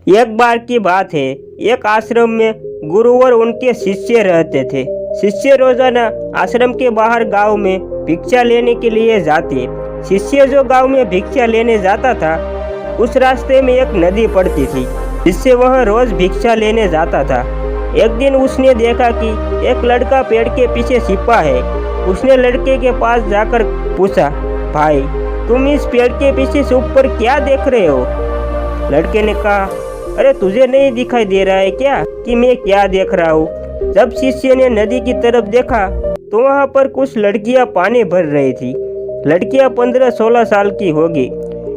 एक बार की बात है, एक आश्रम में गुरु और उनके शिष्य रहते थे। शिष्य रोजाना आश्रम के बाहर गांव में भिक्षा लेने के लिए जाते। शिष्य जो गांव में भिक्षा लेने जाता था, उस रास्ते में एक नदी पड़ती थी, जिससे वह रोज भिक्षा लेने जाता था। एक दिन उसने देखा कि एक लड़का पेड़ के पीछे छिपा है। उसने लड़के के पास जाकर पूछा, भाई तुम इस पेड़ के पीछे छुप कर क्या देख रहे हो? लड़के ने कहा, अरे तुझे नहीं दिखाई दे रहा है क्या कि मैं क्या देख रहा हूँ? जब शिष्य ने नदी की तरफ देखा तो वहाँ पर कुछ लड़कियाँ पानी भर रही थी। लड़कियाँ 15-16 साल की होगी।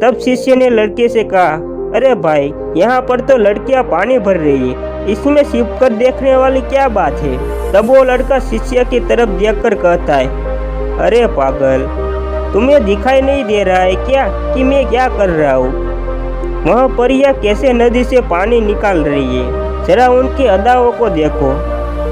तब शिष्य ने लड़के से कहा, अरे भाई यहाँ पर तो लड़कियाँ पानी भर रही है, इसमें छिपकर देखने वाली क्या बात है? तब वो लड़का शिष्य की तरफ देखकर कहता है, अरे पागल, तुम्हें दिखाई नहीं दे रहा है क्या कि मैं क्या कर रहा हूँ? वहाँ परियां कैसे नदी से पानी निकाल रही है, जरा उनकी अदाओं को देखो,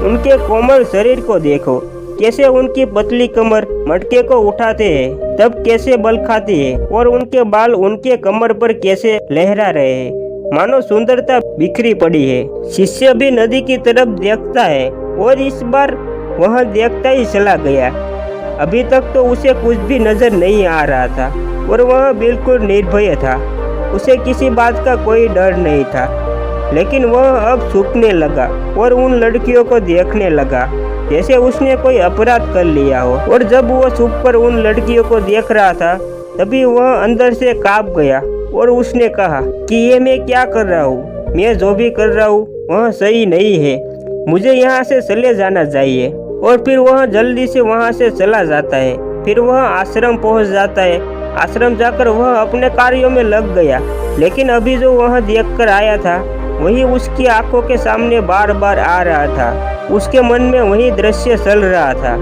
उनके कोमल शरीर को देखो, कैसे उनकी पतली कमर मटके को उठाते हैं, तब कैसे बल खाती है, और उनके बाल उनके कमर पर कैसे लहरा रहे हैं, मानो सुंदरता बिखरी पड़ी है। शिष्य भी नदी की तरफ देखता है और इस बार वह देखता ही चला गया। अभी तक तो उसे कुछ भी नजर नहीं आ रहा था और वह बिल्कुल निर्भय था। उसे किसी बात का कोई डर नहीं था। लेकिन वह अब सूखने लगा और उन लड़कियों को देखने लगा जैसे उसने कोई अपराध कर लिया हो। और जब वह छुपकर उन लड़कियों को देख रहा था, तभी वह अंदर से कांप गया और उसने कहा कि ये मैं क्या कर रहा हूँ? मैं जो भी कर रहा हूँ वह सही नहीं है, मुझे यहाँ से चले जाना चाहिए। और फिर वह जल्दी से वहाँ से चला जाता है। फिर वह आश्रम पहुँच जाता है। आश्रम जाकर वह अपने कार्यों में लग गया। लेकिन अभी जो वह देखकर आया था, वही उसकी आंखों के सामने बार बार आ रहा था। उसके मन में वही दृश्य चल रहा था।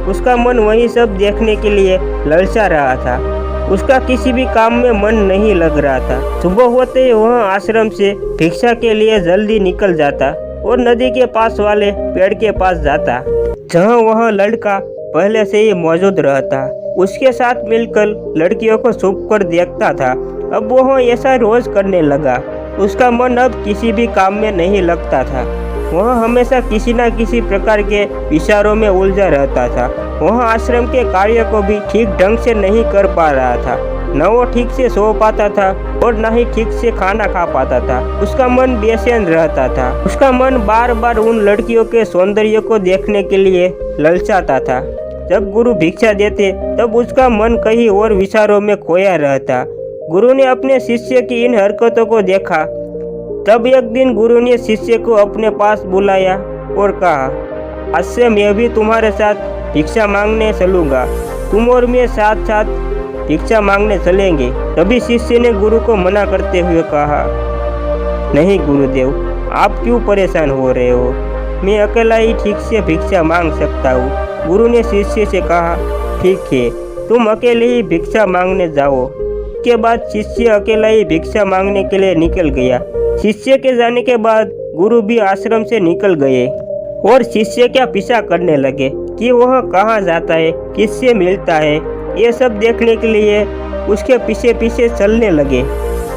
उसका मन वही सब देखने के लिए ललचा रहा था। उसका किसी भी काम में मन नहीं लग रहा था। सुबह होते ही वह आश्रम से भिक्षा के लिए जल्दी निकल जाता और नदी के पास वाले पेड़ के पास जाता, जहाँ वह लड़का पहले से ही मौजूद रहता। उसके साथ मिलकर लड़कियों को छुप कर देखता था। अब वह ऐसा रोज करने लगा। उसका मन अब किसी भी काम में नहीं लगता था। वह हमेशा किसी न किसी प्रकार के विचारों में उलझा रहता था। वह आश्रम के कार्य को भी ठीक ढंग से नहीं कर पा रहा था। न वो ठीक से सो पाता था और न ही ठीक से खाना खा पाता था। उसका मन बेचैन रहता था। उसका मन बार बार उन लड़कियों के सौंदर्य को देखने के लिए ललचाता था। जब गुरु भिक्षा देते तब उसका मन कहीं और विचारों में खोया रहता। गुरु ने अपने शिष्य की इन हरकतों को देखा। तब एक दिन गुरु ने शिष्य को अपने पास बुलाया और कहा, आज से मैं भी तुम्हारे साथ भिक्षा मांगने चलूँगा। तुम और मैं साथ साथ भिक्षा मांगने चलेंगे। तभी शिष्य ने गुरु को मना करते हुए कहा, नहीं गुरुदेव, आप क्यों परेशान हो रहे हो? मैं अकेला ही ठीक से भिक्षा मांग सकता हूँ। गुरु ने शिष्य से कहा, ठीक है, तुम अकेले ही भिक्षा मांगने जाओ। के बाद शिष्य अकेला ही भिक्षा मांगने के लिए निकल गया। शिष्य के जाने के बाद गुरु भी आश्रम से निकल गए और शिष्य का पीछा करने लगे कि वह कहाँ जाता है, किससे मिलता है। ये सब देखने के लिए उसके पीछे पीछे चलने लगे।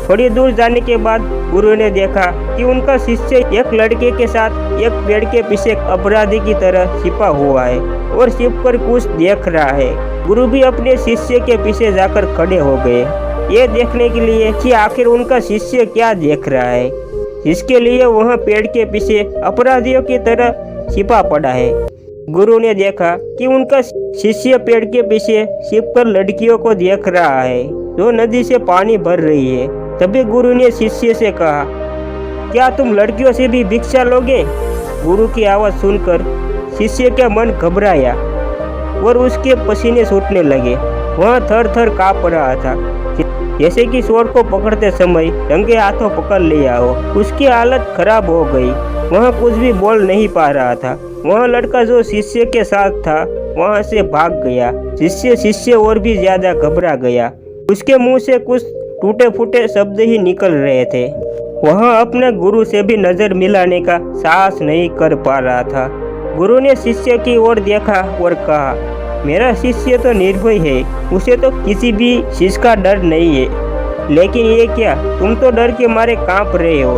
थोड़ी दूर जाने के बाद गुरु ने देखा कि उनका शिष्य एक लड़के के साथ एक पेड़ के पीछे अपराधी की तरह छिपा हुआ है और छिपकर कुछ देख रहा है। गुरु भी अपने शिष्य के पीछे जाकर खड़े हो गए, ये देखने के लिए कि आखिर उनका शिष्य क्या देख रहा है, जिसके लिए वह पेड़ के पीछे अपराधियों की तरह छिपा पड़ा है। गुरु ने देखा कि उनका शिष्य पेड़ के पीछे छिपकर लड़कियों को देख रहा है जो नदी से पानी भर रही है। तभी गुरु ने शिष्य से कहा, क्या तुम लड़कियों से भी भिक्षा लोगे? गुरु की आवाज़ सुनकर शिष्य का मन घबराया और उसके पसीने छूटने लगे। वह थर थर काँप रहा था, जैसे कि चोर को पकड़ते समय रंगे हाथों पकड़ लिया हो। उसकी हालत खराब हो गई। वह कुछ भी बोल नहीं पा रहा था। वह लड़का जो शिष्य के साथ था वहाँ से भाग गया, जिससे शिष्य और भी ज्यादा घबरा गया। उसके मुंह से कुछ टूटे फूटे शब्द ही निकल रहे थे। वह अपने गुरु से भी नजर मिलाने का साहस नहीं कर पा रहा था। गुरु ने शिष्य की ओर देखा और कहा, मेरा शिष्य तो निर्भय है, उसे तो किसी भी चीज का डर नहीं है। लेकिन ये क्या, तुम तो डर के मारे कांप रहे हो।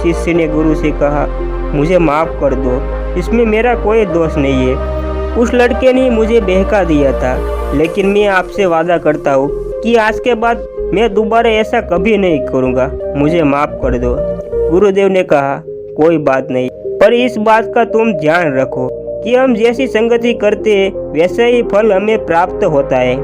शिष्य ने गुरु से कहा, मुझे माफ़ कर दो, इसमें मेरा कोई दोष नहीं है। उस लड़के ने मुझे बहका दिया था, लेकिन मैं आपसे वादा करता हूँ कि आज के बाद मैं दोबारा ऐसा कभी नहीं करूँगा, मुझे माफ़ कर दो। गुरुदेव ने कहा, कोई बात नहीं, पर इस बात का तुम ध्यान रखो कि हम जैसी संगति करते हैं वैसा ही फल हमें प्राप्त होता है।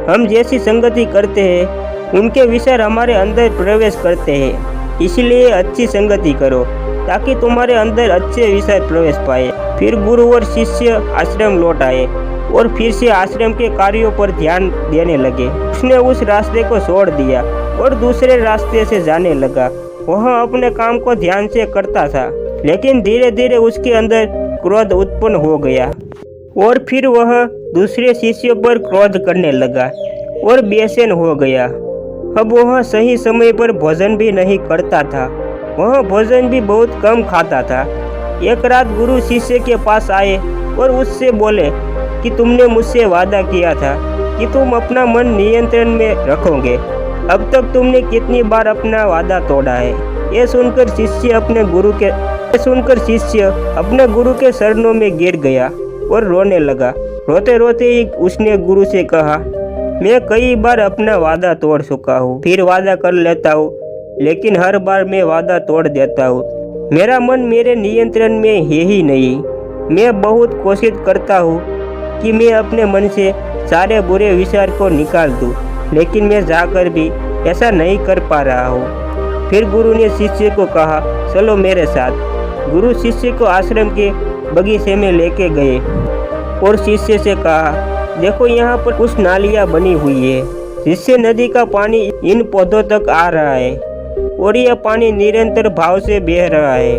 हम जैसी संगति करते हैं उनके विचार हमारे अंदर प्रवेश करते हैं, इसलिए अच्छी संगति करो ताकि तुम्हारे अंदर अच्छे विचार प्रवेश पाए। फिर गुरु और शिष्य आश्रम लौट आए और फिर से आश्रम के कार्यों पर ध्यान देने लगे। उसने उस रास्ते को छोड़ दिया और दूसरे रास्ते से जाने लगा। वह अपने काम को ध्यान से करता था, लेकिन धीरे धीरे उसके अंदर क्रोध उत्पन्न हो गया और फिर वह दूसरे शिष्यों पर क्रोध करने लगा और बेचैन हो गया। अब वह सही समय पर भोजन भी नहीं करता था, वह भोजन भी बहुत कम खाता था। एक रात गुरु शिष्य के पास आए और उससे बोले कि तुमने मुझसे वादा किया था कि तुम अपना मन नियंत्रण में रखोगे, अब तक तुमने कितनी बार अपना वादा तोड़ा है। ये सुनकर शिष्य अपने गुरु के चरणों में गिर गया और रोने लगा। रोते रोते ही उसने गुरु से कहा, मैं कई बार अपना वादा तोड़ चुका हूँ, फिर वादा कर लेता हूँ, लेकिन हर बार मैं वादा तोड़ देता हूँ। मेरा मन मेरे नियंत्रण में है ही नहीं। मैं बहुत कोशिश करता हूँ कि मैं अपने मन से सारे बुरे विचार को निकाल दूँ, लेकिन मैं जाकर भी ऐसा नहीं कर पा रहा हूँ। फिर गुरु ने शिष्य को कहा, चलो मेरे साथ। गुरु शिष्य को आश्रम के बगीचे में लेके गए और शिष्य से कहा, देखो यहाँ पर कुछ नालियाँ बनी हुई है, जिससे नदी का पानी इन पौधों तक आ रहा है और यह पानी निरंतर भाव से बह रहा है।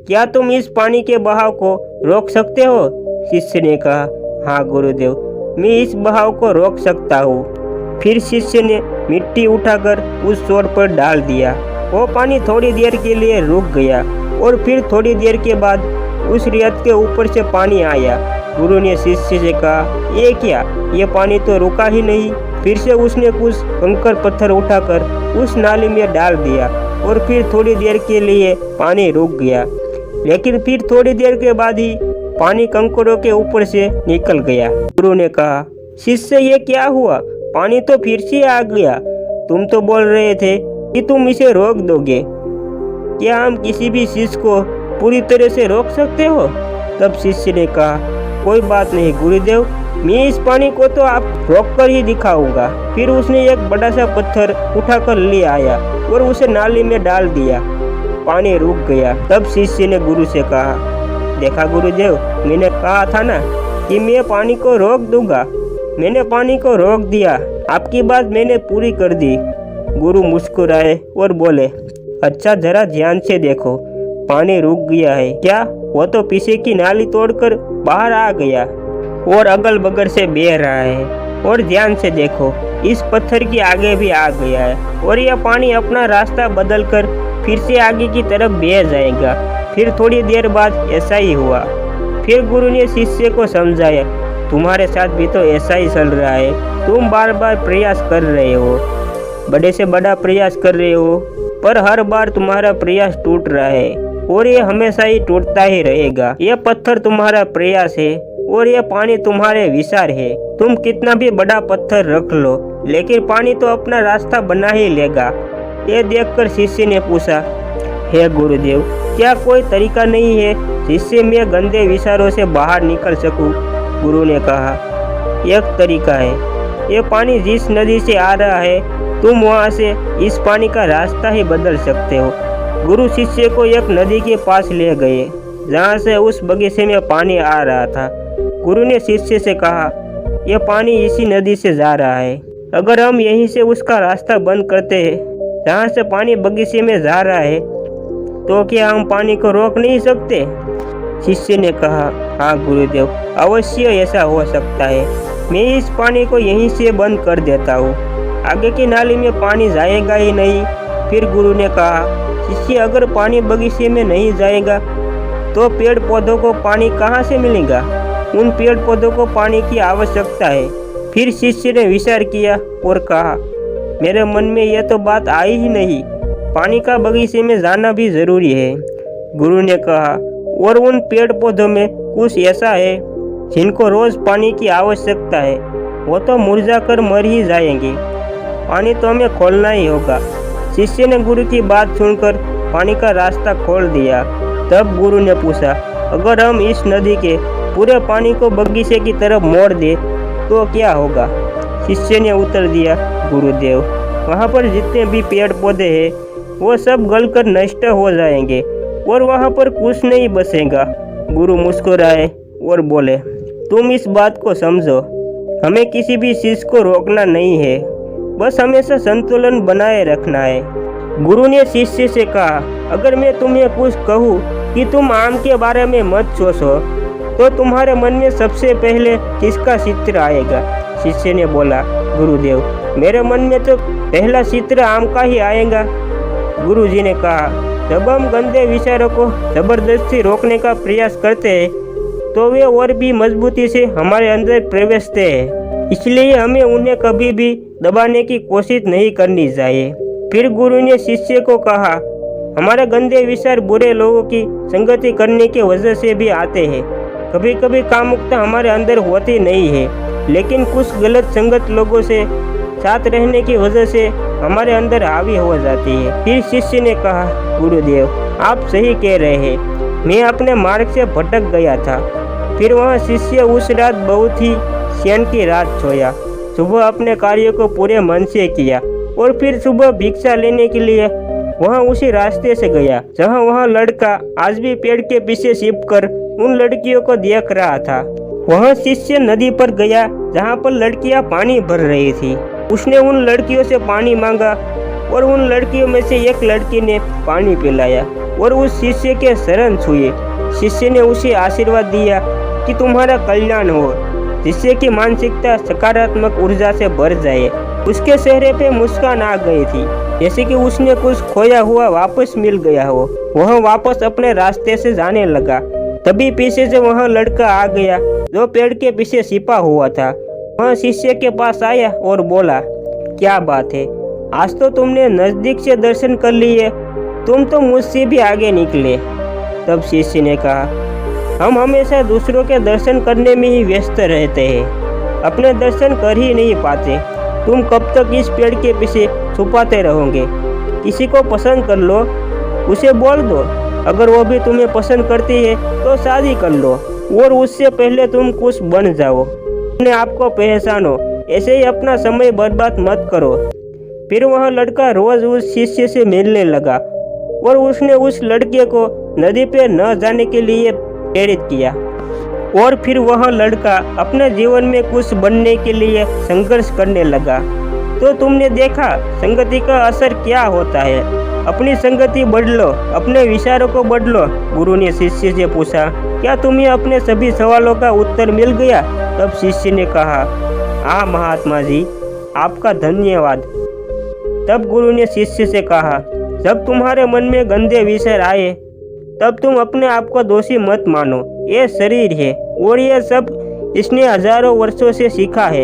क्या तुम इस पानी के बहाव को रोक सकते हो? शिष्य ने कहा, हाँ गुरुदेव, मैं इस बहाव को रोक सकता हूँ। फिर शिष्य ने मिट्टी उठाकर उस छोर पर डाल दिया। वो पानी थोड़ी देर के लिए रुक गया और फिर थोड़ी देर के बाद उस रेत के ऊपर से पानी आया। गुरु ने शिष्य से कहा, ये क्या, ये पानी तो रुका ही नहीं। फिर से उसने कुछ कंकड़ पत्थर उठाकर उस नाली में डाल दिया और फिर थोड़ी देर के लिए पानी रुक गया, लेकिन फिर थोड़ी देर के बाद ही पानी कंकड़ों के ऊपर से निकल गया। गुरु ने कहा, शिष्य ये क्या हुआ, पानी तो फिर से आ गया। तुम तो बोल रहे थे कि तुम इसे रोक दोगे। क्या हम किसी भी चीज को पूरी तरह से रोक सकते हो? तब शिष्य ने कहा, कोई बात नहीं गुरुदेव, मैं इस पानी को तो आप रोक कर ही दिखाऊंगा। फिर उसने एक बड़ा सा पत्थर उठाकर ले आया और उसे नाली में डाल दिया। पानी रुक गया। तब शिष्य ने गुरु से कहा, देखा गुरुदेव, मैंने कहा था ना कि मैं पानी को रोक दूंगा। मैंने पानी को रोक दिया, आपकी बात मैंने पूरी कर दी। गुरु मुस्कुराए और बोले, अच्छा जरा ध्यान से देखो, पानी रुक गया है क्या? वो तो पीछे की नाली तोड़कर बाहर आ गया और अगल बगल से बह रहा है। और ध्यान से देखो, इस पत्थर के आगे भी आ गया है और यह पानी अपना रास्ता बदलकर फिर से आगे की तरफ बह जाएगा। फिर थोड़ी देर बाद ऐसा ही हुआ। फिर गुरु ने शिष्य को समझाया, तुम्हारे साथ भी तो ऐसा ही चल रहा है। तुम बार बार प्रयास कर रहे हो, बड़े से बड़ा प्रयास कर रहे हो, पर हर बार तुम्हारा प्रयास टूट रहा है और ये हमेशा ही टूटता ही रहेगा। यह पत्थर तुम्हारा प्रयास है और यह पानी तुम्हारे विचार है। तुम कितना भी बड़ा पत्थर रख लो, लेकिन पानी तो अपना रास्ता बना ही लेगा। यह देखकर शिष्य ने पूछा, हे गुरुदेव, क्या कोई तरीका नहीं है जिससे मैं गंदे विचारों से बाहर निकल सकूं? गुरु ने कहा, एक तरीका है। यह पानी जिस नदी से आ रहा है, तुम वहां से इस पानी का रास्ता ही बदल सकते हो। गुरु शिष्य को एक नदी के पास ले गए जहां से उस बगीचे में पानी आ रहा था। गुरु ने शिष्य से कहा, यह पानी इसी नदी से जा रहा है। अगर हम यहीं से उसका रास्ता बंद करते हैं जहाँ से पानी बगीचे में जा रहा है, तो क्या हम पानी को रोक नहीं सकते? शिष्य ने कहा, हाँ गुरुदेव, अवश्य ऐसा हो सकता है। मैं इस पानी को यहीं से बंद कर देता हूँ, आगे की नाली में पानी जाएगा ही नहीं। फिर गुरु ने कहा, शिष्य, अगर पानी बगीचे में नहीं जाएगा तो पेड़ पौधों को पानी कहाँ से मिलेगा? उन पेड़ पौधों को पानी की आवश्यकता है। फिर शिष्य ने विचार किया और कहा, मेरे मन में यह तो बात आई ही नहीं। पानी का बगीचे में जाना भी जरूरी है। गुरु ने कहा, और उन पेड़ पौधों में कुछ ऐसा है जिनको रोज पानी की आवश्यकता है, वो तो मुरझा कर मर ही जाएंगे। पानी तो हमें खोलना ही होगा। शिष्य ने गुरु की बात सुनकर पानी का रास्ता खोल दिया। तब गुरु ने पूछा, अगर हम इस नदी के पूरे पानी को बगीचे की तरफ मोड़ दे तो क्या होगा? शिष्य ने उत्तर दिया, गुरुदेव, वहाँ पर जितने भी पेड़ पौधे हैं वो सब गलकर नष्ट हो जाएंगे और वहाँ पर कुछ नहीं बचेगा। गुरु मुस्कुराए और बोले, तुम इस बात को समझो, हमें किसी भी चीज को रोकना नहीं है, बस हमेशा संतुलन बनाए रखना है। गुरु ने शिष्य से कहा, अगर मैं तुम्हें कुछ कहूँ कि तुम आम के बारे में मत सोचो तो तुम्हारे मन में सबसे पहले किसका चित्र आएगा? शिष्य ने बोला, गुरुदेव, मेरे मन में तो पहला चित्र आम का ही आएगा। गुरुजी ने कहा, जब हम गंदे विचारों को जबरदस्ती रोकने का प्रयास करते हैं तो वे और भी मजबूती से हमारे अंदर प्रवेशते हैं, इसलिए हमें उन्हें कभी भी दबाने की कोशिश नहीं करनी चाहिए। फिर गुरु ने शिष्य को कहा, हमारे गंदे विचार बुरे लोगों की संगति करने की वजह से भी आते हैं। कभी कभी कामुकता हमारे अंदर होती नहीं है, लेकिन कुछ गलत संगत लोगों से साथ रहने की वजह से हमारे अंदर हावी हो जाती है। फिर शिष्य ने कहा, गुरुदेव, आप सही कह रहे हैं, मैं अपने मार्ग से भटक गया था। फिर वह शिष्य उस रात बहुत ही चैन की रात सोया। सुबह अपने कार्य को पूरे मन से किया और फिर सुबह भिक्षा लेने के लिए वह उसी रास्ते से गया जहाँ वह लड़का आज भी पेड़ के पीछे छिपकर उन लड़कियों को देख रहा था। वह शिष्य नदी पर गया जहाँ पर लड़कियाँ पानी भर रही थी। उसने उन लड़कियों से पानी मांगा और उन लड़कियों में से एक लड़की ने पानी पिलाया और उस शिष्य के शरण छुए। शिष्य ने उसे आशीर्वाद दिया कि तुम्हारा कल्याण हो। शिष्य की मानसिकता सकारात्मक ऊर्जा से भर जाए। उसके चेहरे पे मुस्कान आ गई थी, जैसे कि उसने कुछ खोया हुआ वापस मिल गया हो। वह वापस अपने रास्ते से जाने लगा। तभी पीछे से वह लड़का आ गया जो पेड़ के पीछे छिपा हुआ था। वह शिष्य के पास आया और बोला, क्या बात है, आज तो तुमने नजदीक से दर्शन कर लिए, तुम तो मुझसे भी आगे निकले। तब शिष्य ने कहा, हम हमेशा दूसरों के दर्शन करने में ही व्यस्त रहते हैं, अपने दर्शन कर ही नहीं पाते। तुम कब तक इस पेड़ के पीछे छुपाते रहोगे? किसी को पसंद कर लो, उसे बोल दो। अगर वो भी तुम्हें पसंद करती है तो शादी कर लो और उससे पहले तुम कुछ बन जाओ। अपने आप को पहचानो, ऐसे ही अपना समय बर्बाद मत करो। फिर वह लड़का रोज उस शिष्य से मिलने लगा और उसने उस लड़के को नदी पे न जाने के लिए प्रेरित किया। और फिर वह लड़का अपने जीवन में कुछ बनने के लिए संघर्ष करने लगा। तो तुमने देखा संगति का असर क्या होता है। अपनी संगति बदलो, अपने विचारों को बदलो। गुरु ने शिष्य से पूछा, क्या तुम्हें अपने सभी सवालों का उत्तर मिल गया? तब शिष्य ने कहा, हाँ महात्मा जी, आपका धन्यवाद। तब गुरु ने शिष्य से कहा, जब तुम्हारे मन में गंदे विचार आए तब तुम अपने आप को दोषी मत मानो। ये शरीर है और ये सब इसने हजारों वर्षों से सीखा है।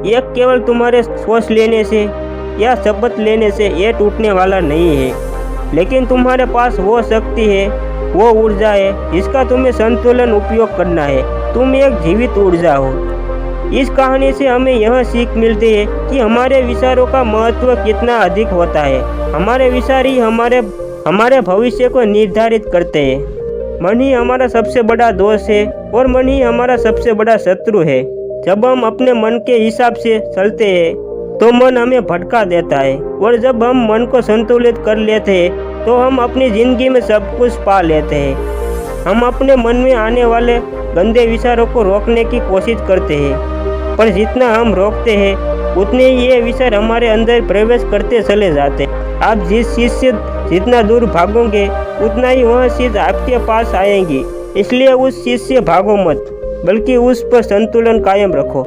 ये केवल तुम्हारे सोच लेने से या शपथ लेने से ये टूटने वाला नहीं है, लेकिन तुम्हारे पास वो शक्ति है, वो ऊर्जा है जिसका तुम्हें संतुलन उपयोग करना है। तुम एक जीवित ऊर्जा हो। इस कहानी से हमें यह सीख मिलती है कि हमारे विचारों का महत्व कितना अधिक होता है। हमारे विचार ही हमारे भविष्य को निर्धारित करते हैं। मन ही हमारा सबसे बड़ा दोष है और मन ही हमारा सबसे बड़ा शत्रु है। जब हम अपने मन के हिसाब से चलते हैं तो मन हमें भटका देता है, और जब हम मन को संतुलित कर लेते हैं तो हम अपनी जिंदगी में सब कुछ पा लेते हैं। हम अपने मन में आने वाले गंदे विचारों को रोकने की कोशिश करते हैं, पर जितना हम रोकते हैं उतने ही ये विचार हमारे अंदर प्रवेश करते चले जाते हैं। आप जिस चीज़ से जितना दूर भागोगे उतना ही वह चीज़ आपके पास आएगी। इसलिए उस चीज़ से भागो मत, बल्कि उस पर संतुलन कायम रखो।